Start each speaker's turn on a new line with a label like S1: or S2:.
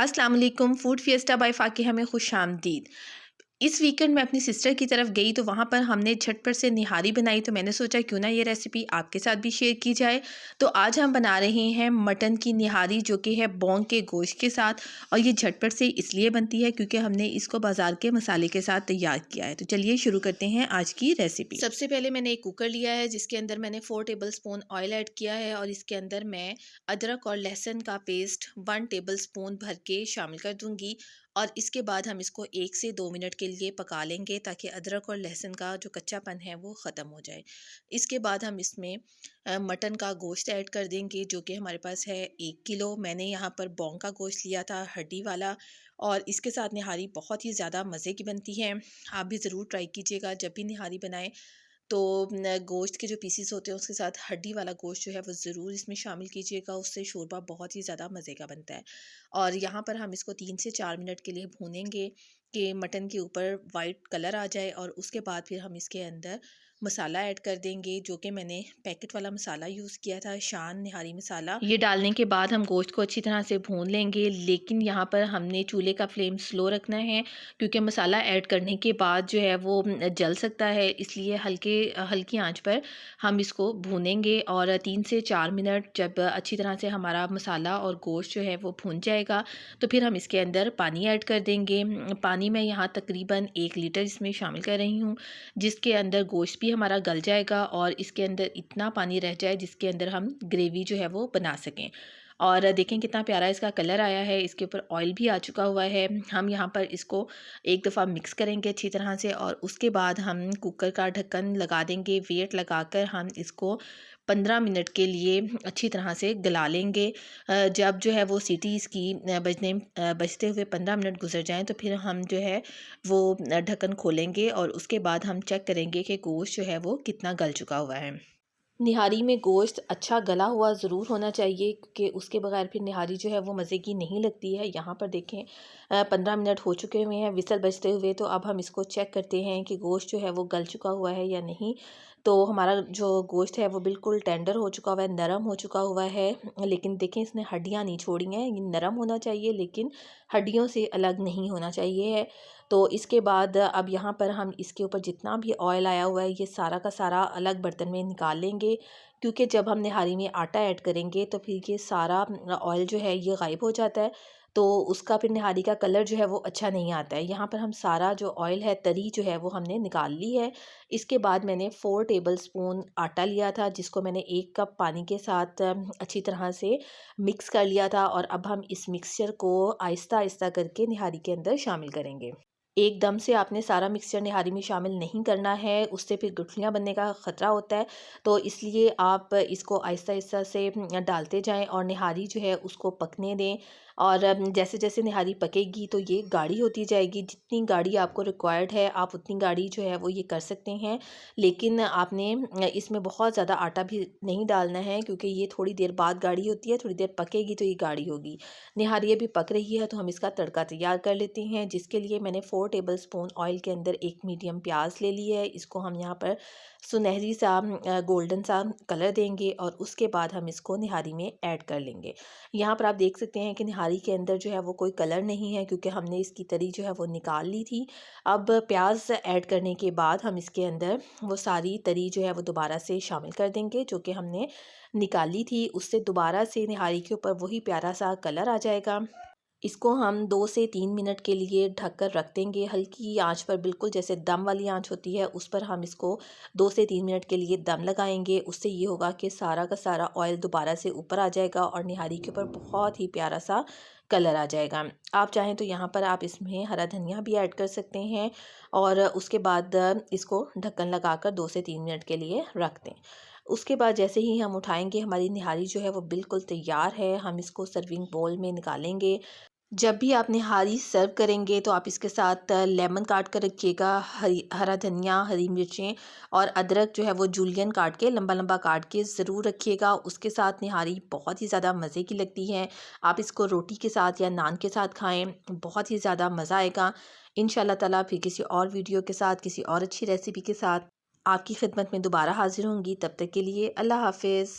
S1: अस्सलाम वालेकुम। Food fiesta bye फ़ाकिहा में खुशामदीद। इस वीकेंड मैं अपनी सिस्टर की तरफ गई तो वहाँ पर हमने झटपट से निहारी बनाई, तो मैंने सोचा क्यों ना ये रेसिपी आपके साथ भी शेयर की जाए। तो आज हम बना रहे हैं मटन की निहारी, जो कि है बोंग के गोश्त के साथ। और ये झटपट से इसलिए बनती है क्योंकि हमने इसको बाज़ार के मसाले के साथ तैयार किया है। तो चलिए शुरू करते हैं आज की रेसिपी। सबसे पहले मैंने एक कुकर लिया है जिसके अंदर मैंने 4 टेबल स्पून ऑयल ऐड किया है और इसके अंदर मैं अदरक और लहसुन का पेस्ट 1 टेबल स्पून भर के शामिल कर दूंगी। और इसके बाद हम इसको 1 से 2 मिनट के लिए पका लेंगे ताकि अदरक और लहसुन का जो कच्चापन है वो ख़त्म हो जाए। इसके बाद हम इसमें मटन का गोश्त ऐड कर देंगे, जो कि हमारे पास है 1 किलो। मैंने यहाँ पर बोंग का गोश्त लिया था, हड्डी वाला। और इसके साथ निहारी बहुत ही ज़्यादा मज़े की बनती है। आप भी ज़रूर ट्राई कीजिएगा जब भी निहारी बनाएं। तो गोश्त के जो पीसेस होते हैं उसके साथ हड्डी वाला गोश्त जो है वो ज़रूर इसमें शामिल कीजिएगा, उससे शोरबा बहुत ही ज़्यादा मज़े का बनता है। और यहाँ पर हम इसको 3 से 4 मिनट के लिए भूनेंगे कि मटन के ऊपर वाइट कलर आ जाए। और उसके बाद फिर हम इसके अंदर मसाला ऐड कर देंगे, जो कि मैंने पैकेट वाला मसाला यूज़ किया था, शान निहारी मसाला। ये डालने के बाद हम गोश्त को अच्छी तरह से भून लेंगे, लेकिन यहाँ पर हमने चूल्हे का फ्लेम स्लो रखना है क्योंकि मसाला ऐड करने के बाद जो है वो जल सकता है, इसलिए हल्की आंच पर हम इसको भूनेंगे। और 3 से 4 मिनट जब अच्छी तरह से हमारा मसाला और गोश्त जो है वो भून जाएगा, तो फिर हम इसके अंदर पानी ऐड कर देंगे। पानी मैं यहाँ तकरीबन 1 लीटर इसमें शामिल कर रही हूँ, जिसके अंदर गोश्त भी हमारा गल जाएगा और इसके अंदर इतना पानी रह जाए जिसके अंदर हम ग्रेवी जो है वो बना सकें। और देखें कितना प्यारा इसका कलर आया है, इसके ऊपर ऑयल भी आ चुका हुआ है। हम यहाँ पर इसको एक दफ़ा मिक्स करेंगे अच्छी तरह से और उसके बाद हम कुकर का ढक्कन लगा देंगे। वेट लगाकर हम इसको 15 मिनट के लिए अच्छी तरह से गला लेंगे। जब जो है वो सीटी इसकी बजते हुए 15 मिनट गुजर जाएं, तो फिर हम जो है वो ढक्कन खोलेंगे और उसके बाद हम चेक करेंगे कि गोश्त जो है वो कितना गल चुका हुआ है। निहारी में गोश्त अच्छा गला हुआ ज़रूर होना चाहिए क्योंकि उसके बगैर फिर निहारी जो है वो मज़े की नहीं लगती है। यहाँ पर देखें 15 मिनट हो चुके हुए हैं विसल बजते हुए। तो अब हम इसको चेक करते हैं कि गोश्त जो है वो गल चुका हुआ है या नहीं। तो हमारा जो गोश्त है वो बिल्कुल टेंडर हो चुका हुआ है, नरम हो चुका हुआ है। लेकिन देखें इसने हड्डियाँ नहीं छोड़ी हैं। ये नरम होना चाहिए लेकिन हड्डियों से अलग नहीं होना चाहिए है। तो इसके बाद अब यहाँ पर हम इसके ऊपर जितना भी ऑयल आया हुआ है ये सारा का सारा अलग बर्तन में निकाल लेंगे, क्योंकि जब हम निहारी में आटा ऐड करेंगे तो फिर ये सारा ऑयल जो है ये गायब हो जाता है। तो उसका फिर निहारी का कलर जो है वो अच्छा नहीं आता है। यहाँ पर हम सारा जो ऑयल है, तरी जो है वो हमने निकाल ली है। इसके बाद मैंने 4 टेबल स्पून आटा लिया था, जिसको मैंने 1 कप पानी के साथ अच्छी तरह से मिक्स कर लिया था। और अब हम इस मिक्सचर को आहिस्ता आहिस्ता करके निहारी के अंदर शामिल करेंगे। एकदम से आपने सारा मिक्सचर निहारी में शामिल नहीं करना है, उससे फिर गुठलियाँ बनने का ख़तरा होता है। तो इसलिए आप इसको आहिस्ता-आहिस्ता से डालते जाएँ और निहारी जो है उसको पकने दें। और जैसे-जैसे निहारी पकेगी तो ये गाढ़ी होती जाएगी। जितनी गाढ़ी आपको रिक्वायर्ड है आप उतनी गाढ़ी जो है वो ये कर सकते हैं। लेकिन आपने इसमें बहुत ज़्यादा आटा भी नहीं डालना है क्योंकि ये थोड़ी देर बाद गाढ़ी होती है, थोड़ी देर पकेगी तो ये गाढ़ी होगी। निहारी अभी पक रही है तो हम इसका तड़का तैयार कर लेते हैं, जिसके लिए मैंने 4 टेबल स्पून ऑयल के अंदर एक मीडियम प्याज ले ली है। इसको हम यहाँ पर सुनहरी सा गोल्डन सा कलर देंगे और उसके बाद हम इसको निहारी में ऐड कर लेंगे। यहाँ पर आप देख सकते हैं कि निहारी के अंदर जो है वो कोई कलर नहीं है क्योंकि हमने इसकी तरी जो है वो निकाल ली थी। अब प्याज ऐड करने के बाद हम इसके अंदर वो सारी तरी जो है वो दोबारा से शामिल कर देंगे जो कि हमने निकाली थी। उससे दोबारा से निहारी के ऊपर वही प्यारा सा कलर आ जाएगा। इसको हम 2 से 3 मिनट के लिए ढक कर रख देंगे, हल्की आंच पर, बिल्कुल जैसे दम वाली आंच होती है उस पर हम इसको 2 से 3 मिनट के लिए दम लगाएंगे। उससे ये होगा कि सारा का सारा ऑयल दोबारा से ऊपर आ जाएगा और निहारी के ऊपर बहुत ही प्यारा सा कलर आ जाएगा। आप चाहें तो यहाँ पर आप इसमें हरा धनिया भी ऐड कर सकते हैं। और उसके बाद इसको ढक्कन लगाकर 2 से 3 मिनट के लिए रख दें। उसके बाद जैसे ही हम उठाएंगे हमारी निहारी जो है वो बिल्कुल तैयार है। हम इसको सर्विंग बोल में निकालेंगे। जब भी आप निहारी सर्व करेंगे तो आप इसके साथ लेमन काट कर रखिएगा, हरा धनिया, हरी मिर्चें और अदरक जो है वो जूलियन काट के, लंबा लंबा काट के ज़रूर रखिएगा। उसके साथ निहारी बहुत ही ज़्यादा मज़े की लगती है। आप इसको रोटी के साथ या नान के साथ खाएं, बहुत ही ज़्यादा मज़ा आएगा। इंशाल्लाह ताला फिर किसी और वीडियो के साथ, किसी और अच्छी रेसिपी के साथ आपकी खिदमत में दोबारा हाजिर होंगी। तब तक के लिए अल्लाह हाफिज़।